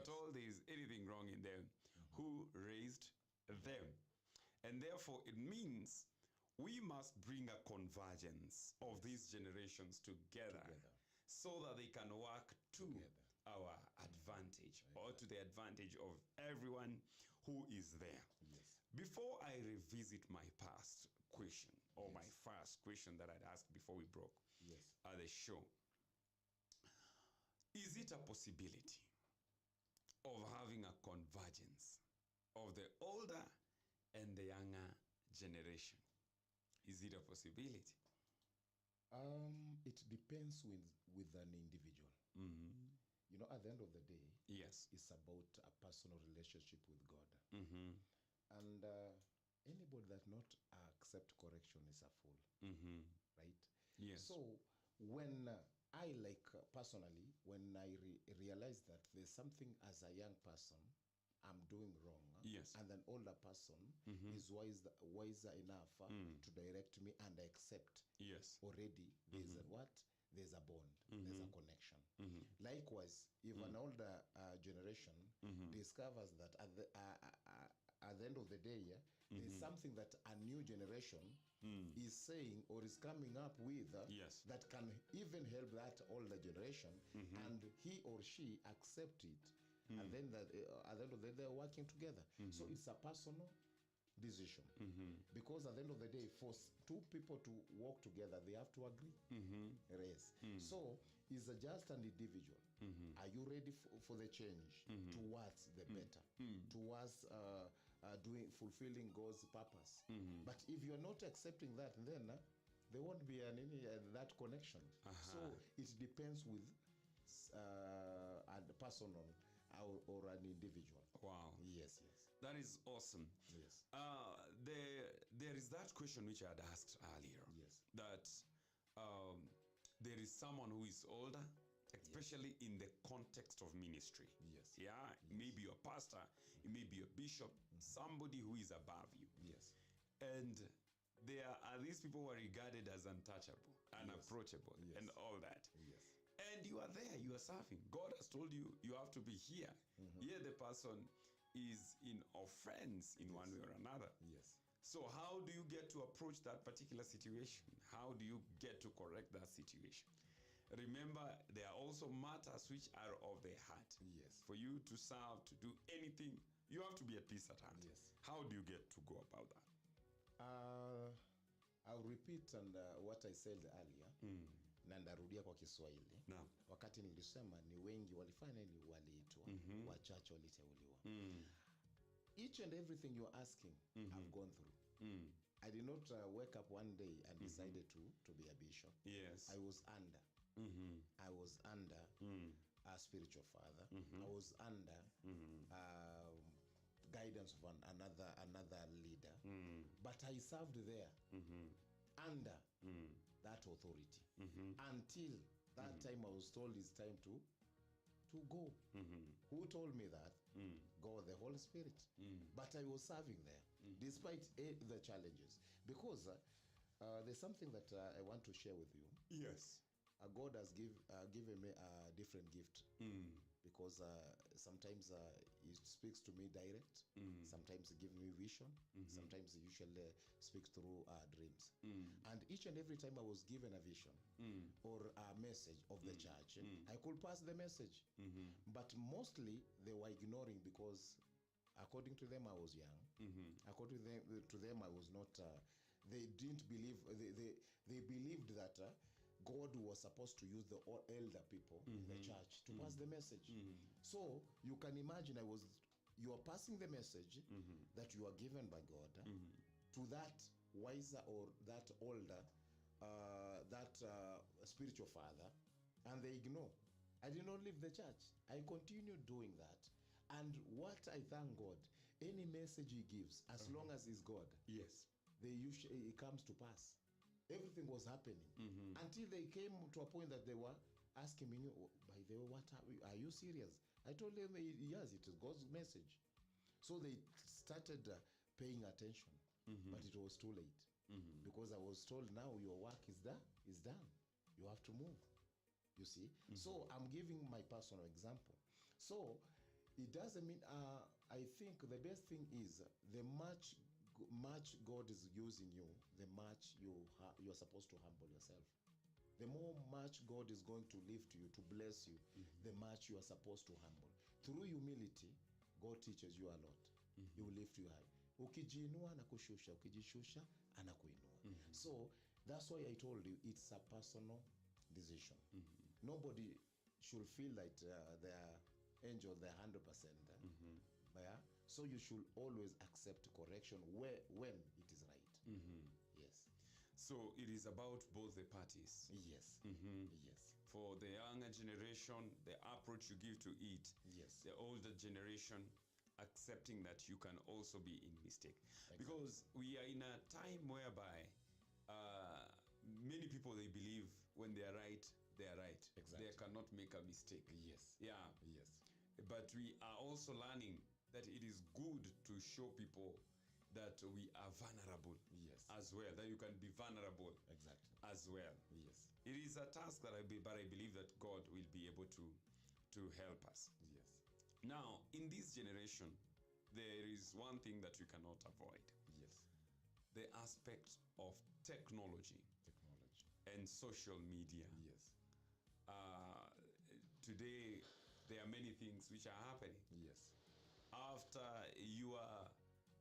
at all there is anything wrong in them, who raised them. And therefore, it means we must bring a convergence of these generations together so that they can work to our advantage, or to the advantage of everyone who is there. Yes. Before I revisit my past question, or my first question that I'd asked before we broke the show, is it a possibility of having a convergence of the older and the younger generation? Is it a possibility? It depends with an individual. You know, at the end of the day, it's about a personal relationship with God. And anybody that not accept correction is a fool, right? Yes. So when I personally, when I realize that there's something as a young person I'm doing wrong, and an older person is wiser enough to direct me, and I accept already there's a what? There's a bond, there's a connection. Likewise, if an older generation discovers that at the end of the day, there's something that a new generation is saying or is coming up with that can even help that older generation, and he or she accept it, and then at the end of the day, they're working together. So it's a personal decision, because at the end of the day, for two people to work together, they have to agree. Yes. So it's just an individual. Are you ready for the change towards the better, towards fulfilling God's purpose? But if you're not accepting that, then there won't be any that connection. So it depends with a personal or an individual. Wow. Yes, yes. That is awesome. Yes. There is that question which I had asked earlier. Yes. That there is someone who is older, especially in the context of ministry. Yes. Yeah. It may be your pastor, it may be a bishop, somebody who is above you. Yes. And there are these people who are regarded as untouchable, unapproachable, and all that. Yes. And you are there, you are serving. God has told you, you have to be here. Here the person is in offense in one way or another. Yes. So how do you get to approach that particular situation? How do you get to correct that situation? Remember, there are also matters which are of the heart. Yes. For you to serve, to do anything, you have to be at peace at heart. Yes. How do you get to go about that? I'll repeat what I said earlier. Na ndarudia kwa Kiswahili. Wakati nilisema ni wengi walifanya ni waliitwa, wachache waliteuliwa. Each and everything you're asking, I've gone through. I did not wake up one day and decided to be a bishop. Yes. I was under. I was under a spiritual father. I was under guidance of another leader. But I served there. Under that authority until that time I was told it's time to go. Who told me that? God, the Holy Spirit. But I was serving there despite the challenges, because there's something that I want to share with you. Yes. God has given me a different gift, because sometimes he speaks to me direct, sometimes he gives me vision, sometimes he usually speaks through dreams. And each and every time I was given a vision or a message of the church, I could pass the message. But mostly they were ignoring, because according to them I was young. According to them I was not, they didn't believe, they believed that God was supposed to use the elder people in the church to pass the message. So you can imagine you are passing the message that you are given by God to that wiser or that older, that spiritual father, and they ignore. I did not leave the church. I continued doing that. And what I thank God, any message he gives, as long as it's God, it comes to pass. Everything was happening until they came to a point that they were asking me, by the way, are you serious? I told them, yes, it is God's message. So they started paying attention, but it was too late, because I was told, now your work is done. You have to move, you see. So I'm giving my personal example. So It doesn't mean. I think the best thing is the much God is using you, the much you're supposed to humble yourself. The more much God is going to lift you, to bless you, the much you are supposed to humble. Through humility, God teaches you a lot. He will lift you high. Ukijiinua anakushusha, ukijishusha anakuinua. So that's why I told you it's a personal decision. Nobody should feel like they're angel, they're 100%. Yeah? So you should always accept correction when it is right. Yes. So it is about both the parties. Yes. Yes. For the younger generation, the approach you give to it. Yes. The older generation, accepting that you can also be in mistake. Exactly. Because we are in a time whereby many people, they believe when they are right, they are right. Exactly. They cannot make a mistake. Yes. Yeah. Yes. But we are also learning that it is good to show people that we are vulnerable. Yes. As well, that you can be vulnerable. Exactly. As well. Yes. It is a task that but I believe that God will be able to help us. Yes. Now, in this generation, there is one thing that we cannot avoid. Yes. The aspect of technology. And social media. Yes. Today, there are many things which are happening. Yes. After your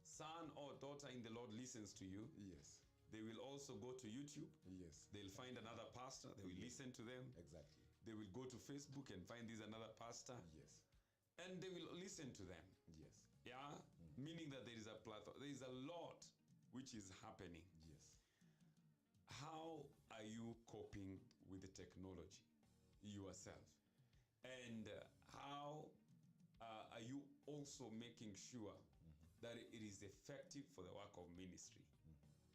son or daughter in the Lord listens to you, yes, they will also go to YouTube. Yes. They'll find another pastor. They will listen to them. Exactly. They will go to Facebook and find this another pastor. Yes. And they will listen to them. Yes. Yeah? Meaning that there is a platform. There is a lot which is happening. Yes. How are you coping with the technology yourself? And how are you also making sure that it is effective for the work of ministry?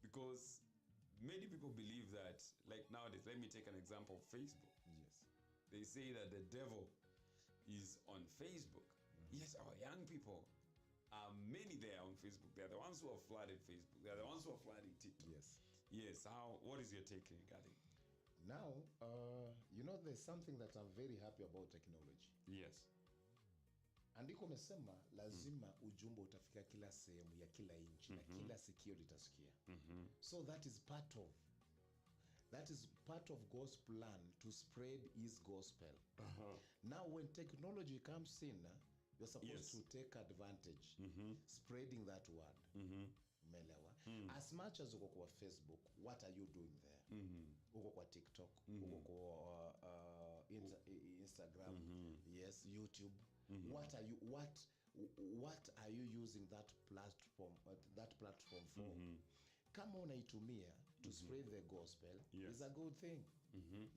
Because many people believe that, like nowadays, let me take an example of Facebook. Yes. They say that the devil is on Facebook. Yes, our young people, many there on Facebook. They're the ones who have flooded Facebook. They're the ones who are flooding TikTok. Yes. Yes. What is your take regarding? Now, there's something that I'm very happy about technology. Yes. Andiko mesema lazima ujumbe utafika kila sehemu ya kila nchi na kila sikio litasikia. So that is part of God's plan to spread his gospel. Now when technology comes in, you're supposed to take advantage, spreading that word. As much as uko kwa Facebook, what are you doing there? Uko kwa TikTok, uko kwa Instagram, yes, YouTube. What are you using that platform for? Kama unaitumia to spread the gospel, is a good thing.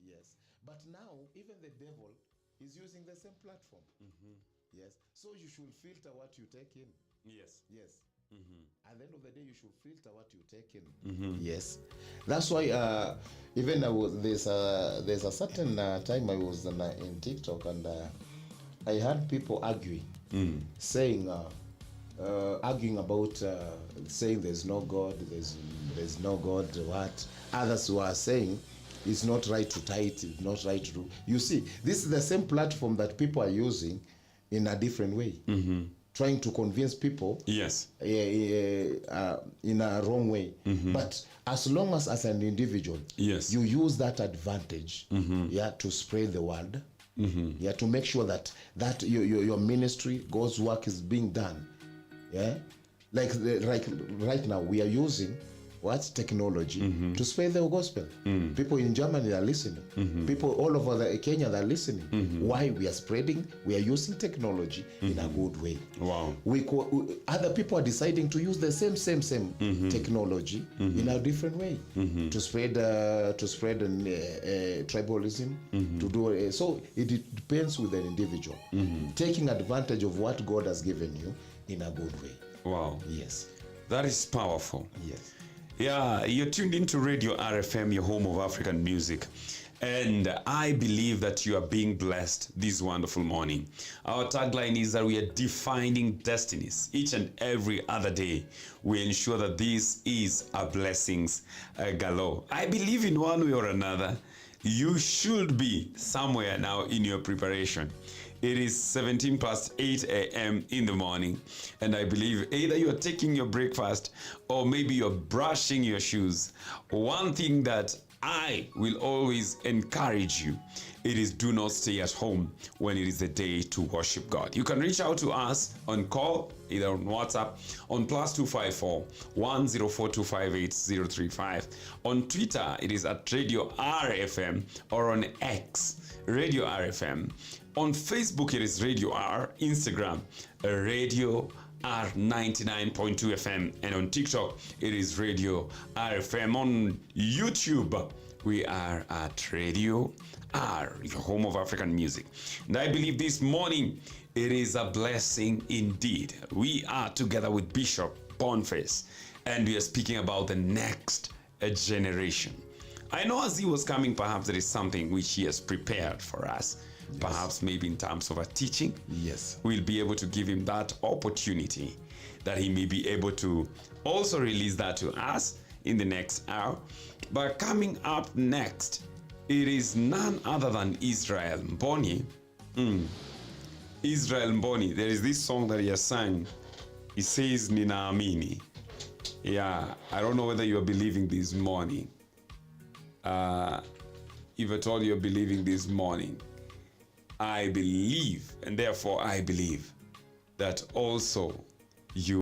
Yes. But now even the devil is using the same platform. Yes. So you should filter what you take in. Yes. Yes. At the end of the day, you should filter what you take in. Yes. That's why even there's a certain time I was in TikTok and I heard people arguing, saying arguing about saying there's no God, there's no God. What others were saying it's not right to tie it, it's not right to do. You see, this is the same platform that people are using in a different way, trying to convince people. Yes. In a wrong way. But as long as an individual, you use that advantage, to spread the word. To make sure that your ministry, God's work is being done. Like right now we are using technology to spread the gospel. People in Germany are listening. People all over Kenya are listening. Why? We are using technology in a good way. Wow. Other people are deciding to use the same technology in a different way to spread tribalism, to do so it depends with an individual taking advantage of what God has given you in a good way. Wow. Yes. That is powerful. Yes. Yeah, you're tuned into Radio RFM, your home of African music. And I believe that you are being blessed this wonderful morning. Our tagline is that we are defining destinies. Each and every other day, we ensure that this is a blessings galore. I believe in one way or another, you should be somewhere now in your preparation. It is 17 past 8 a.m. in the morning, and I believe either you're taking your breakfast or maybe you're brushing your shoes. One thing that I will always encourage you, it is do not stay at home when it is the day to worship God. You can reach out to us on call, either on WhatsApp, on +254 104258035. On Twitter, it is at Radio RFM, or on X, Radio RFM. On Facebook, it is Radio R. Instagram, Radio R 99.2 FM. And on TikTok, it is Radio RFM. On YouTube, we are at Radio R, your home of African music. And I believe this morning, it is a blessing indeed. We are together with Bishop Boniface, and we are speaking about the next generation. I know as he was coming, perhaps there is something which he has prepared for us. Yes. Perhaps maybe in terms of a teaching. Yes. We'll be able to give him that opportunity that he may be able to also release that to us in the next hour. But coming up next, it is none other than Israel Mboni. Israel Mboni. There is this song that he has sung. He says, Ninaamini. Yeah, I don't know whether you are believing this morning. If at all you're believing this morning, I believe, and therefore I believe that also you